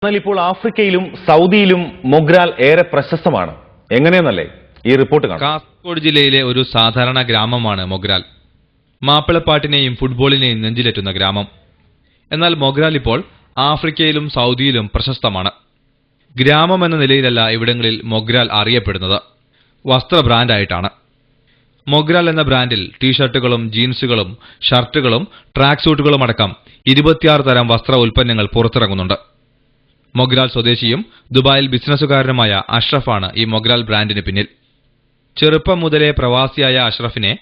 എന്നാൽ ഇപ്പോൾ ആഫ്രിക്കയിലും സൗദിയിലും മൊഗ്രാൽ ഏറെ പ്രശസ്തമാണ്. എങ്ങനെയെന്നല്ലേ ഈ റിപ്പോർട്ട് കാണാം. കാസർഗോഡ് ജില്ലയിലെ ഒരു സാധാരണ ഗ്രാമമാണ് മൊഗ്രാൽ. മാപ്പിളപ്പാട്ടിനെയും ഫുട്ബോളിനെയും നെഞ്ചിലേറ്റുന്ന ഗ്രാമം. എന്നാൽ മൊഗ്രാൽ ഇപ്പോൾ ആഫ്രിക്കയിലും സൗദിയിലും പ്രശസ്തമാണ്. ഗ്രാമം എന്ന നിലയിലല്ല ഇവിടങ്ങളിൽ മൊഗ്രാൽ അറിയപ്പെടുന്നത്, വസ്ത്ര ബ്രാൻഡായിട്ടാണ്. മൊഗ്രാൽ എന്ന ബ്രാൻഡിൽ ടീഷർട്ടുകളും ജീൻസുകളും ഷർട്ടുകളും ട്രാക്ക് സൂട്ടുകളും അടക്കം 26 തരം വസ്ത്ര ഉൽപ്പന്നങ്ങൾ പുറത്തിറങ്ങുന്നുണ്ട്. മൊഗ്രാൽ സ്വദേശിയും ദുബായിൽ ബിസിനസ്സുകാരനുമായ അഷ്റഫാണ് ഈ മൊഗ്രാൽ ബ്രാൻഡിന് പിന്നിൽ. ചെറുപ്പം മുതലേ പ്രവാസിയായ അഷ്റഫിനെ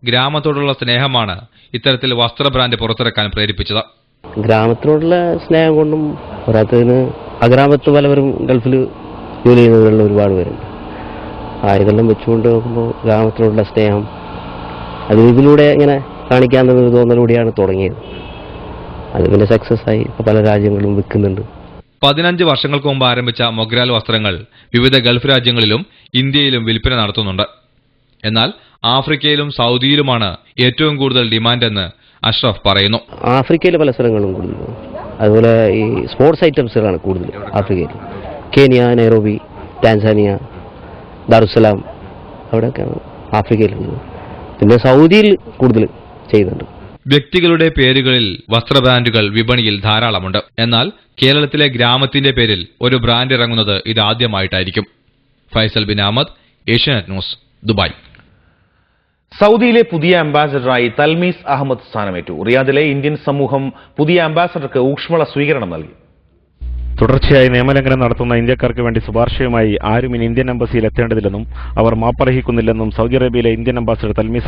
ഗ്രാമത്തോടുള്ള സ്നേഹമാണ് ഇത്തരത്തിൽ വസ്ത്ര ബ്രാൻഡ് പുറത്തിറക്കാൻ പ്രേരിപ്പിച്ചത്. ഗ്രാമത്തിനോടുള്ള സ്നേഹം കൊണ്ടും പോരാത്തതിന് അഗ്രാമത്ത് പലവരും ഗൾഫിൽ ജോലി ചെയ്യുന്നവരുള്ള ഒരുപാട് പേരുണ്ട്. ഇതെല്ലാം വെച്ചുകൊണ്ട് നോക്കുമ്പോൾ ഗ്രാമത്തിനോടുള്ള സ്നേഹം അത് ഇതിലൂടെ ഇങ്ങനെ കാണിക്കാമെന്നൊരു തോന്നലൂടെയാണ് തുടങ്ങിയത്. അത് പിന്നെ സക്സസ് ആയി പല രാജ്യങ്ങളും വിൽക്കുന്നുണ്ട്. 15 വർഷങ്ങൾക്ക് മുമ്പ് ആരംഭിച്ച മൊഗ്രാൽ വസ്ത്രങ്ങൾ വിവിധ ഗൾഫ് രാജ്യങ്ങളിലും ഇന്ത്യയിലും വിൽപ്പന നടത്തുന്നുണ്ട്. എന്നാൽ ആഫ്രിക്കയിലും സൗദിയിലുമാണ് ഏറ്റവും കൂടുതൽ ഡിമാൻഡ് എന്ന് അഷ്റഫ് പറയുന്നു. ആഫ്രിക്കയിലെ പല സ്ഥലങ്ങളും കൂടുതൽ, അതുപോലെ ഈ സ്പോർട്സ് ഐറ്റംസുകളാണ് കൂടുതൽ ആഫ്രിക്കയിൽ. കെനിയ, നൈറോബി, ടാൻസാനിയ, ദാറുസലാം, അവിടെയൊക്കെയാണ് ആഫ്രിക്കയിലുള്ളത്. പിന്നെ സൗദിയിൽ കൂടുതൽ ചെയ്യുന്നുണ്ട്. വ്യക്തികളുടെ പേരുകളിൽ വസ്ത്ര ബ്രാൻഡുകൾ വിപണിയിൽ ധാരാളമുണ്ട്. എന്നാൽ കേരളത്തിലെ ഗ്രാമത്തിന്റെ പേരിൽ ഒരു ബ്രാൻഡ് ഇറങ്ങുന്നത് ഇതാദ്യമായിട്ടായിരിക്കും. ഫൈസൽ ബിൻ അഹമ്മദ്, ഏഷ്യാനെറ്റ് ന്യൂസ്, ദുബായ്. സൗദിയിലെ പുതിയ അംബാസഡറായി തൽമീസ് അഹമ്മദ് സ്ഥാനമേറ്റു. റിയാദിലെ ഇന്ത്യൻ സമൂഹം പുതിയ അംബാസഡർക്ക് ഊഷ്മള സ്വീകരണം നൽകി. തുടർച്ചയായി നിയമലംഘനം നടത്തുന്ന ഇന്ത്യക്കാർക്ക് വേണ്ടി ശുപാർശയുമായി ആരും ഇനി ഇന്ത്യൻ എംബസിയിൽ എത്തേണ്ടതില്ലെന്നും അവർ മാപ്പർഹിക്കുന്നില്ലെന്നും സൗദി അറേബ്യയിലെ ഇന്ത്യൻ അംബാസഡർ തൽമീസ്